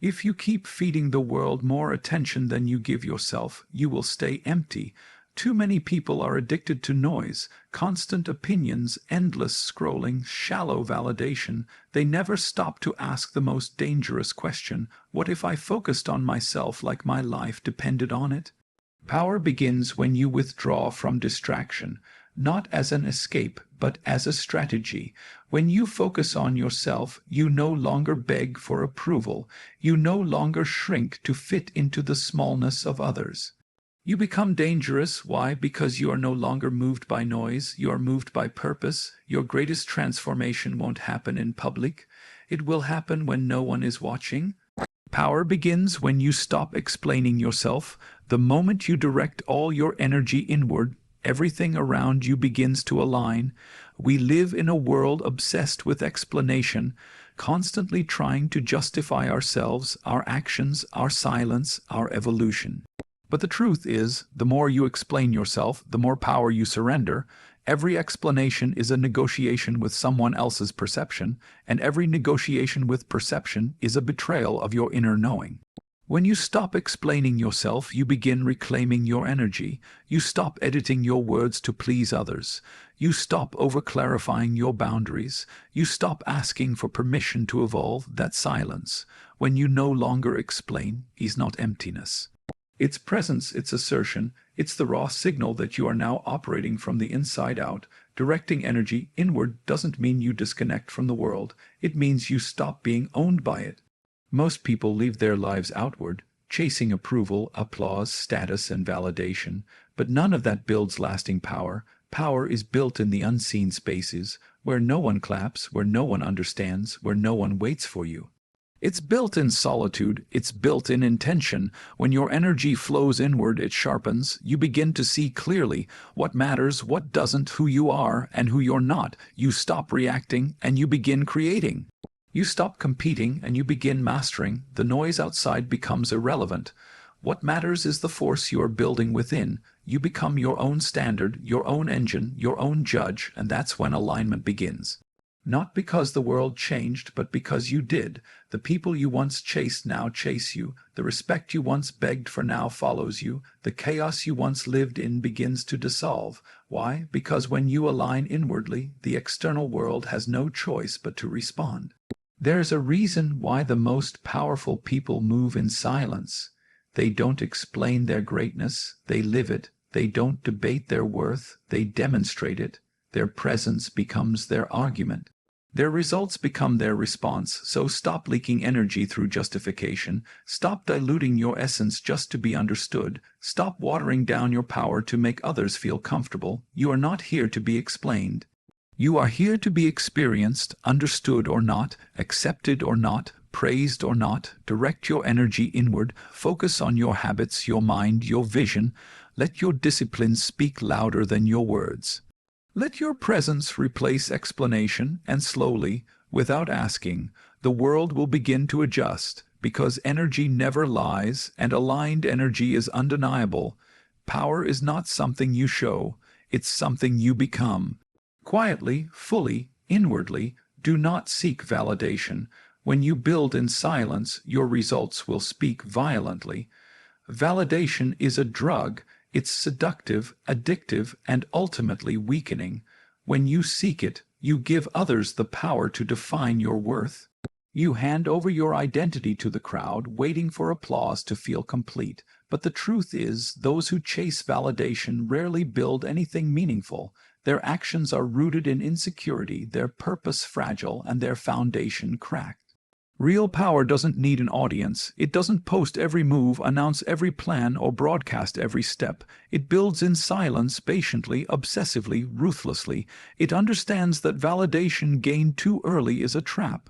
If you keep feeding the world more attention than you give yourself, you will stay empty. Too many people are addicted to noise, constant opinions, endless scrolling, shallow validation. They never stop to ask the most dangerous question: what if I focused on myself like my life depended on it? Power begins when you withdraw from distraction, not as an escape, but as a strategy. When you focus on yourself, you no longer beg for approval. You no longer shrink to fit into the smallness of others. You become dangerous. Why? Because you are no longer moved by noise. You are moved by purpose. Your greatest transformation won't happen in public. It will happen when no one is watching. Power begins when you stop explaining yourself. The moment you direct all your energy inward, everything around you begins to align. We live in a world obsessed with explanation, constantly trying to justify ourselves, our actions, our silence, our evolution. But the truth is, the more you explain yourself, the more power you surrender. Every explanation is a negotiation with someone else's perception, and every negotiation with perception is a betrayal of your inner knowing. When you stop explaining yourself, you begin reclaiming your energy. You stop editing your words to please others. You stop over-clarifying your boundaries. You stop asking for permission to evolve. That silence, when you no longer explain, is not emptiness. It's presence, it's assertion, it's the raw signal that you are now operating from the inside out. Directing energy inward doesn't mean you disconnect from the world. It means you stop being owned by it. Most people leave their lives outward, chasing approval, applause, status, and validation, but none of that builds lasting power. Power is built in the unseen spaces, where no one claps, where no one understands, where no one waits for you. It's built in solitude, it's built in intention. When your energy flows inward, it sharpens. You begin to see clearly what matters, what doesn't, who you are, and who you're not. You stop reacting, and you begin creating. You stop competing, and you begin mastering. The noise outside becomes irrelevant. What matters is the force you are building within. You become your own standard, your own engine, your own judge, and that's when alignment begins. Not because the world changed, but because you did. The people you once chased now chase you. The respect you once begged for now follows you. The chaos you once lived in begins to dissolve. Why? Because when you align inwardly, the external world has no choice but to respond. There's a reason why the most powerful people move in silence. They don't explain their greatness, they live it. They don't debate their worth, they demonstrate it. Their presence becomes their argument. Their results become their response. So stop leaking energy through justification. Stop diluting your essence just to be understood. Stop watering down your power to make others feel comfortable. You are not here to be explained. You are here to be experienced, understood or not, accepted or not, praised or not. Direct your energy inward. Focus on your habits, your mind, your vision. Let your discipline speak louder than your words. Let your presence replace explanation, and slowly, without asking, the world will begin to adjust, because energy never lies, and aligned energy is undeniable. Power is not something you show, it's something you become. Quietly, fully, inwardly, do not seek validation. When you build in silence, your results will speak violently. Validation is a drug. It's seductive, addictive, and ultimately weakening. When you seek it, you give others the power to define your worth. You hand over your identity to the crowd, waiting for applause to feel complete. But the truth is, those who chase validation rarely build anything meaningful. Their actions are rooted in insecurity, their purpose fragile, and their foundation cracked. Real power doesn't need an audience. It doesn't post every move, announce every plan, or broadcast every step. It builds in silence, patiently, obsessively, ruthlessly. It understands that validation gained too early is a trap.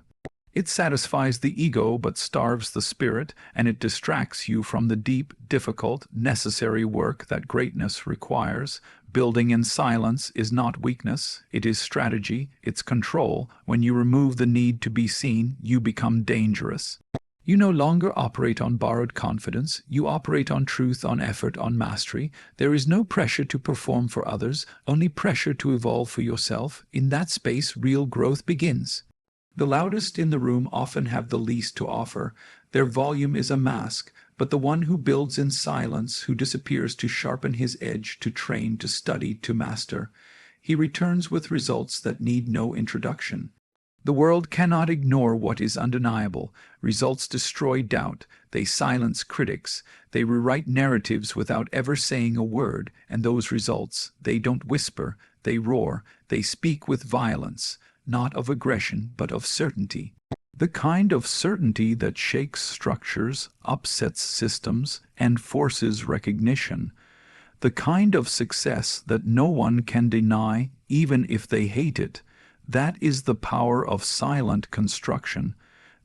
It satisfies the ego but starves the spirit, and it distracts you from the deep, difficult, necessary work that greatness requires. Building in silence is not weakness, it is strategy, it's control. When you remove the need to be seen, you become dangerous. You no longer operate on borrowed confidence, you operate on truth, on effort, on mastery. There is no pressure to perform for others, only pressure to evolve for yourself. In that space, real growth begins. The loudest in the room often have the least to offer. Their volume is a mask, but the one who builds in silence, who disappears to sharpen his edge, to train, to study, to master, he returns with results that need no introduction. The world cannot ignore what is undeniable. Results destroy doubt. They silence critics. They rewrite narratives without ever saying a word, and those results, they don't whisper, they roar, they speak with violence, not of aggression, but of certainty. The kind of certainty that shakes structures, upsets systems, and forces recognition. The kind of success that no one can deny, even if they hate it. That is the power of silent construction.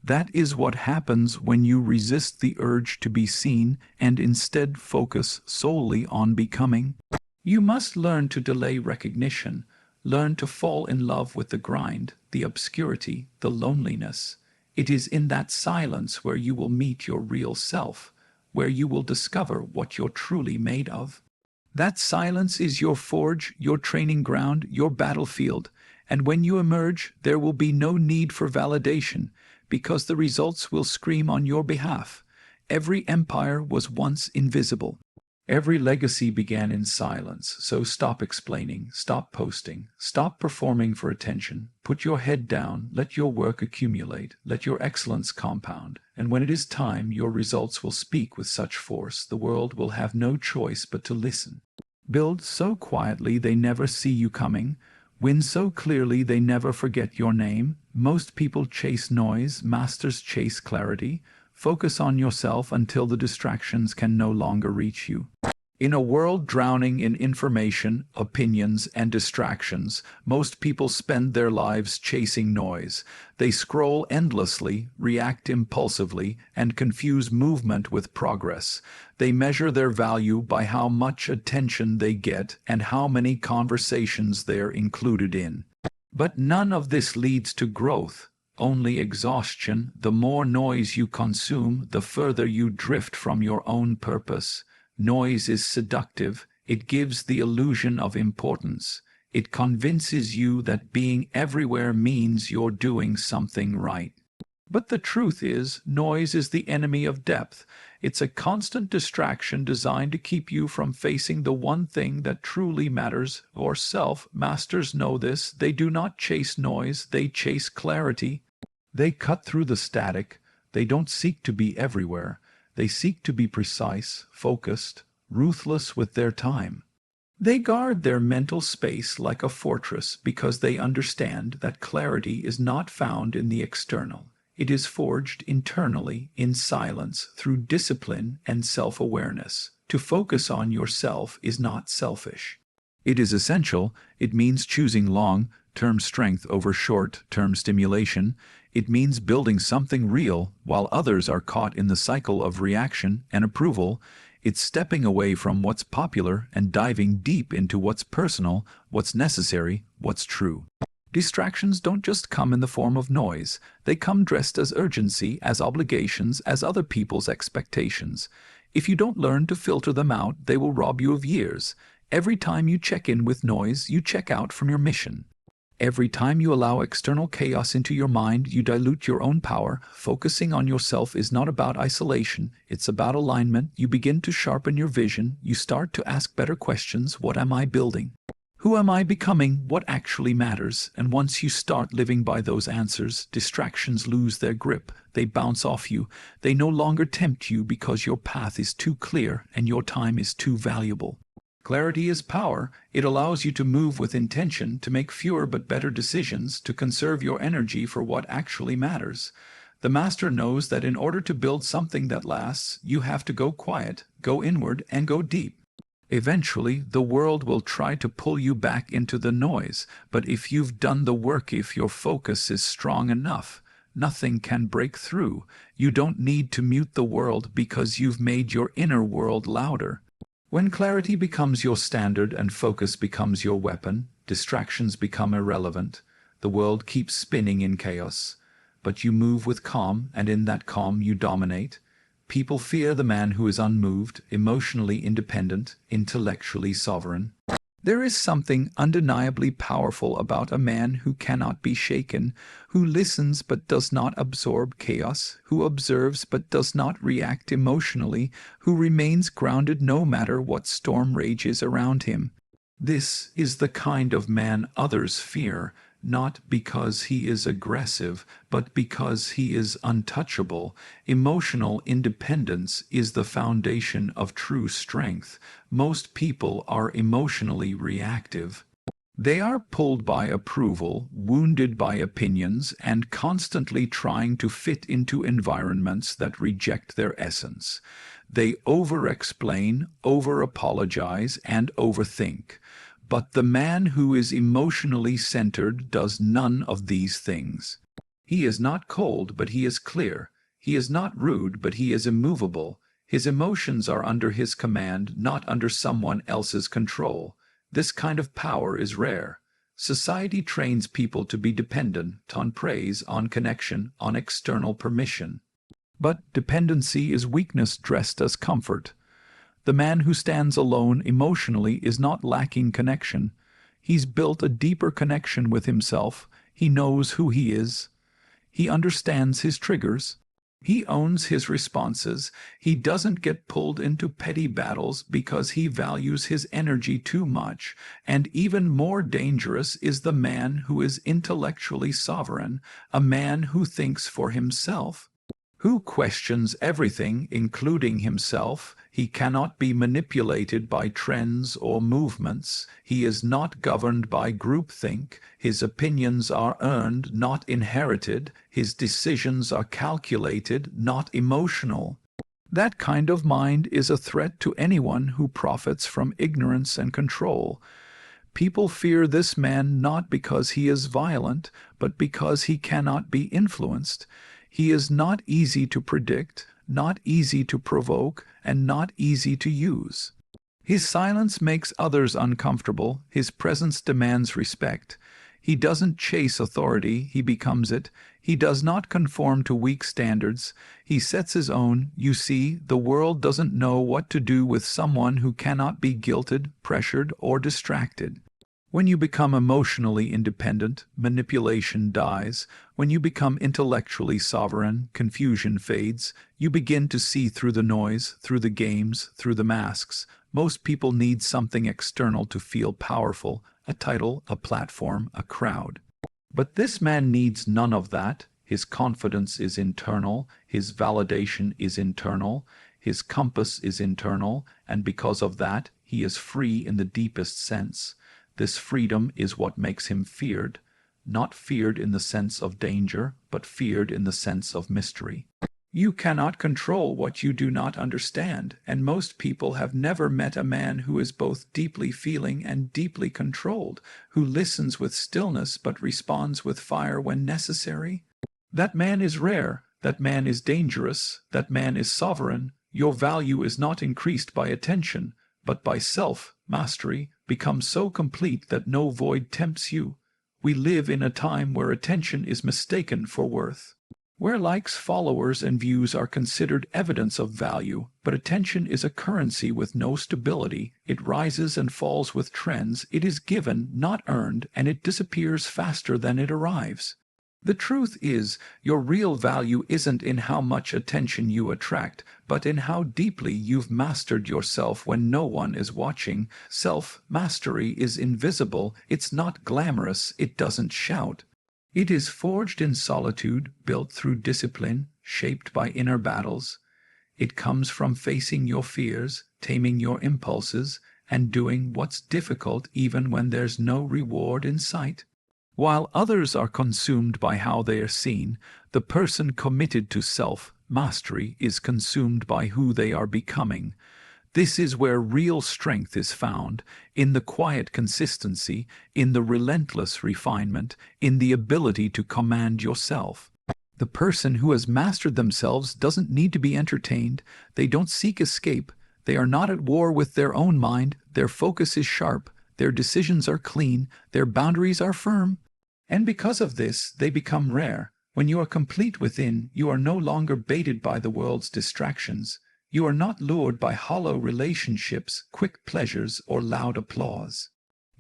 That is what happens when you resist the urge to be seen and instead focus solely on becoming. You must learn to delay recognition, learn to fall in love with the grind, the obscurity, the loneliness. It is in that silence where you will meet your real self, where you will discover what you're truly made of. That silence is your forge, your training ground, your battlefield. And when you emerge, there will be no need for validation, because the results will scream on your behalf. Every empire was once invisible. Every legacy began in silence, so stop explaining, stop posting, stop performing for attention. Put your head down, let your work accumulate, let your excellence compound, and when it is time, your results will speak with such force, the world will have no choice but to listen. Build so quietly they never see you coming. Win so clearly they never forget your name. Most people chase noise, masters chase clarity. Focus on yourself until the distractions can no longer reach you. In a world drowning in information, opinions, and distractions, most people spend their lives chasing noise. They scroll endlessly, react impulsively, and confuse movement with progress. They measure their value by how much attention they get and how many conversations they're included in. But none of this leads to growth. Only exhaustion. The more noise you consume, the further you drift from your own purpose. Noise is seductive. It gives the illusion of importance. It convinces you that being everywhere means you're doing something right. But the truth is, noise is the enemy of depth. It's a constant distraction designed to keep you from facing the one thing that truly matters. Or self-masters know this. They do not chase noise, they chase clarity. They cut through the static. They don't seek to be everywhere. They seek to be precise, focused, ruthless with their time. They guard their mental space like a fortress because they understand that clarity is not found in the external. It is forged internally, in silence, through discipline and self-awareness. To focus on yourself is not selfish. It is essential. It means choosing long-term strength over short-term stimulation. It means building something real while others are caught in the cycle of reaction and approval. It's stepping away from what's popular and diving deep into what's personal, what's necessary, what's true. Distractions don't just come in the form of noise. They come dressed as urgency, as obligations, as other people's expectations. If you don't learn to filter them out, they will rob you of years. Every time you check in with noise, you check out from your mission. Every time you allow external chaos into your mind, you dilute your own power. Focusing on yourself is not about isolation, it's about alignment. You begin to sharpen your vision. You start to ask better questions. What am I building? Who am I becoming? What actually matters? And once you start living by those answers, distractions lose their grip. They bounce off you. They no longer tempt you because your path is too clear and your time is too valuable. Clarity is power. It allows you to move with intention, to make fewer but better decisions, to conserve your energy for what actually matters. The master knows that in order to build something that lasts, you have to go quiet, go inward, and go deep. Eventually, the world will try to pull you back into the noise, but if you've done the work, if your focus is strong enough, nothing can break through. You don't need to mute the world because you've made your inner world louder. When clarity becomes your standard and focus becomes your weapon, distractions become irrelevant. The world keeps spinning in chaos, but you move with calm, and in that calm you dominate. People fear the man who is unmoved, emotionally independent, intellectually sovereign. There is something undeniably powerful about a man who cannot be shaken, who listens but does not absorb chaos, who observes but does not react emotionally, who remains grounded no matter what storm rages around him. This is the kind of man others fear, not because he is aggressive, but because he is untouchable. Emotional independence is the foundation of true strength. Most people are emotionally reactive. They are pulled by approval, wounded by opinions, and constantly trying to fit into environments that reject their essence. They over-explain, over-apologize, and overthink. But the man who is emotionally centered does none of these things. He is not cold, but he is clear. He is not rude, but he is immovable. His emotions are under his command, not under someone else's control. This kind of power is rare. Society trains people to be dependent on praise, on connection, on external permission. But dependency is weakness dressed as comfort. The man who stands alone emotionally is not lacking connection. He's built a deeper connection with himself. He knows who he is. He understands his triggers. He owns his responses. He doesn't get pulled into petty battles because he values his energy too much. And even more dangerous is the man who is intellectually sovereign, a man who thinks for himself, who questions everything, including himself. He cannot be manipulated by trends or movements. He is not governed by groupthink. His opinions are earned, not inherited. His decisions are calculated, not emotional. That kind of mind is a threat to anyone who profits from ignorance and control. People fear this man not because he is violent, but because he cannot be influenced. He is not easy to predict, not easy to provoke, and not easy to use. His silence makes others uncomfortable. His presence demands respect. He doesn't chase authority, he becomes it. He does not conform to weak standards. He sets his own. You see, the world doesn't know what to do with someone who cannot be guilted, pressured, or distracted. When you become emotionally independent, manipulation dies. When you become intellectually sovereign, confusion fades. You begin to see through the noise, through the games, through the masks. Most people need something external to feel powerful, a title, a platform, a crowd. But this man needs none of that. His confidence is internal, his validation is internal, his compass is internal, and because of that, he is free in the deepest sense. This freedom is what makes him feared, not feared in the sense of danger, but feared in the sense of mystery. You cannot control what you do not understand, and most people have never met a man who is both deeply feeling and deeply controlled, who listens with stillness but responds with fire when necessary. That man is rare, that man is dangerous, that man is sovereign. Your value is not increased by attention, but by self-mastery. Become so complete that no void tempts you. We live in a time where attention is mistaken for worth, where likes, followers, and views are considered evidence of value, but attention is a currency with no stability. It rises and falls with trends. It is given, not earned, and it disappears faster than it arrives. The truth is, your real value isn't in how much attention you attract, but in how deeply you've mastered yourself when no one is watching. Self-mastery is invisible. It's not glamorous. It doesn't shout. It is forged in solitude, built through discipline, shaped by inner battles. It comes from facing your fears, taming your impulses, and doing what's difficult even when there's no reward in sight. While others are consumed by how they are seen, the person committed to self-mastery is consumed by who they are becoming. This is where real strength is found, in the quiet consistency, in the relentless refinement, in the ability to command yourself. The person who has mastered themselves doesn't need to be entertained. They don't seek escape. They are not at war with their own mind. Their focus is sharp. Their decisions are clean, their boundaries are firm. And because of this, they become rare. When you are complete within, you are no longer baited by the world's distractions. You are not lured by hollow relationships, quick pleasures, or loud applause.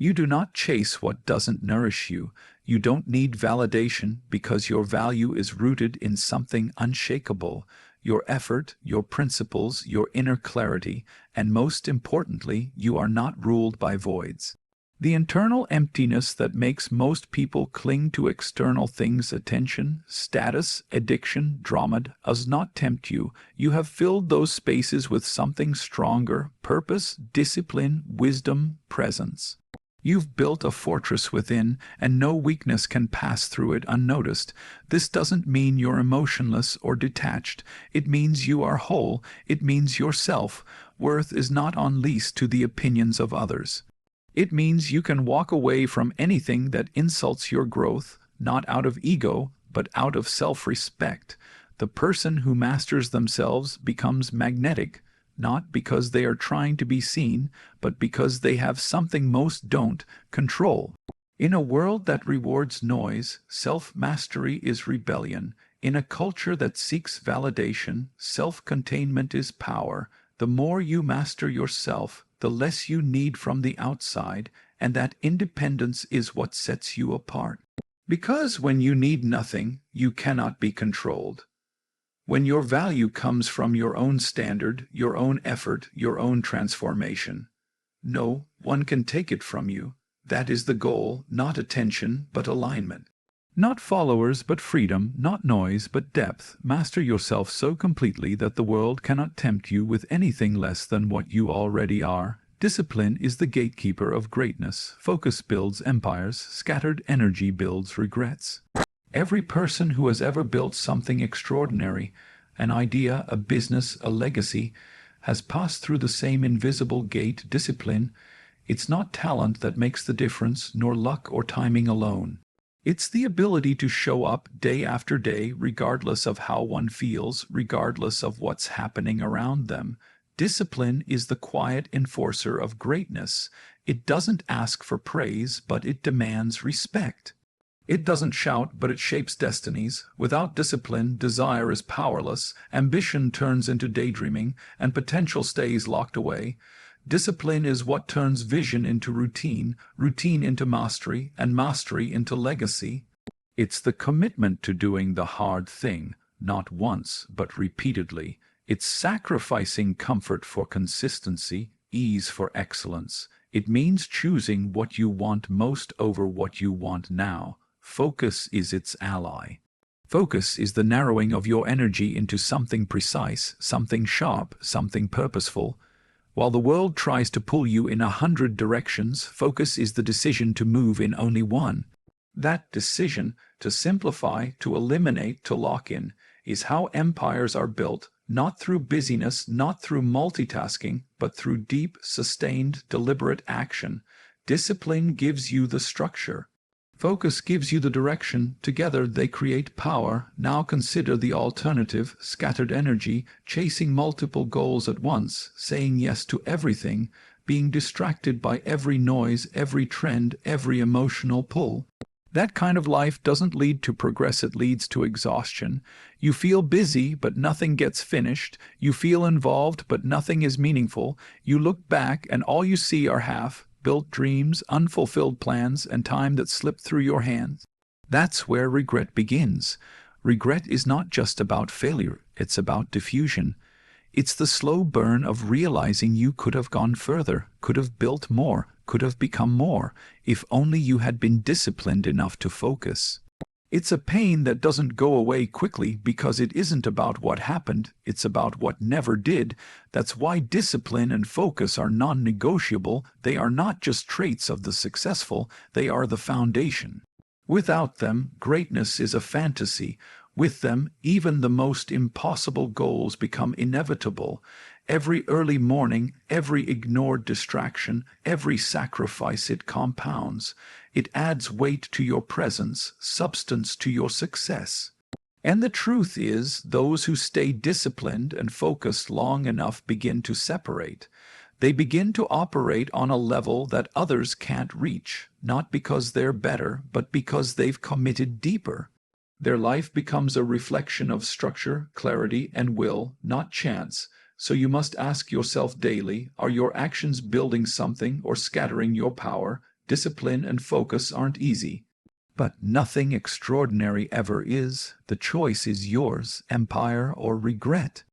You do not chase what doesn't nourish you. You don't need validation because your value is rooted in something unshakable: your effort, your principles, your inner clarity, and most importantly, you are not ruled by voids. The internal emptiness that makes most people cling to external things, attention, status, addiction, drama, does not tempt you. You have filled those spaces with something stronger: purpose, discipline, wisdom, presence. You've built a fortress within, and no weakness can pass through it unnoticed. This doesn't mean you're emotionless or detached. It means you are whole. It means your self-worth is not on lease to the opinions of others. It means you can walk away from anything that insults your growth, not out of ego, but out of self-respect. The person who masters themselves becomes magnetic, not because they are trying to be seen, but because they have something most don't: control. In a world that rewards noise, self-mastery is rebellion. In a culture that seeks validation, self-containment is power. The more you master yourself, the less you need from the outside, and that independence is what sets you apart. Because when you need nothing, you cannot be controlled. When your value comes from your own standard, your own effort, your own transformation, no one can take it from you. That is the goal: not attention, but alignment. Not followers, but freedom; not noise, but depth. Master yourself so completely that the world cannot tempt you with anything less than what you already are. Discipline is the gatekeeper of greatness. Focus builds empires. Scattered energy builds regrets. Every person who has ever built something extraordinary, an idea, a business, a legacy, has passed through the same invisible gate: discipline. It's not talent that makes the difference, nor luck or timing alone. It's the ability to show up day after day, regardless of how one feels, regardless of what's happening around them. Discipline is the quiet enforcer of greatness. It doesn't ask for praise, but it demands respect. It doesn't shout, but it shapes destinies. Without discipline, desire is powerless, ambition turns into daydreaming, and potential stays locked away. Discipline is what turns vision into routine, routine into mastery, and mastery into legacy. It's the commitment to doing the hard thing, not once, but repeatedly. It's sacrificing comfort for consistency, ease for excellence. It means choosing what you want most over what you want now. Focus is its ally. Focus is the narrowing of your energy into something precise, something sharp, something purposeful. While the world tries to pull you in 100 directions, focus is the decision to move in only one. That decision, to simplify, to eliminate, to lock in, is how empires are built, not through busyness, not through multitasking, but through deep, sustained, deliberate action. Discipline gives you the structure. Focus gives you the direction. Together they create power. Now consider the alternative: scattered energy, chasing multiple goals at once, saying yes to everything, being distracted by every noise, every trend, every emotional pull. That kind of life doesn't lead to progress, it leads to exhaustion. You feel busy, but nothing gets finished. You feel involved, but nothing is meaningful. You look back, and all you see are half-built dreams, unfulfilled plans, and time that slipped through your hands. That's where regret begins. Regret is not just about failure, it's about diffusion. It's the slow burn of realizing you could have gone further, could have built more, could have become more, if only you had been disciplined enough to focus. It's a pain that doesn't go away quickly because it isn't about what happened, it's about what never did. That's why discipline and focus are non-negotiable. They are not just traits of the successful, they are the foundation. Without them, greatness is a fantasy. With them, even the most impossible goals become inevitable. Every early morning, every ignored distraction, every sacrifice, it compounds. It adds weight to your presence, substance to your success. And the truth is, those who stay disciplined and focused long enough begin to separate. They begin to operate on a level that others can't reach, not because they're better, but because they've committed deeper. Their life becomes a reflection of structure, clarity, and will, not chance. So you must ask yourself daily, are your actions building something or scattering your power? Discipline and focus aren't easy, but nothing extraordinary ever is. The choice is yours, empire or regret.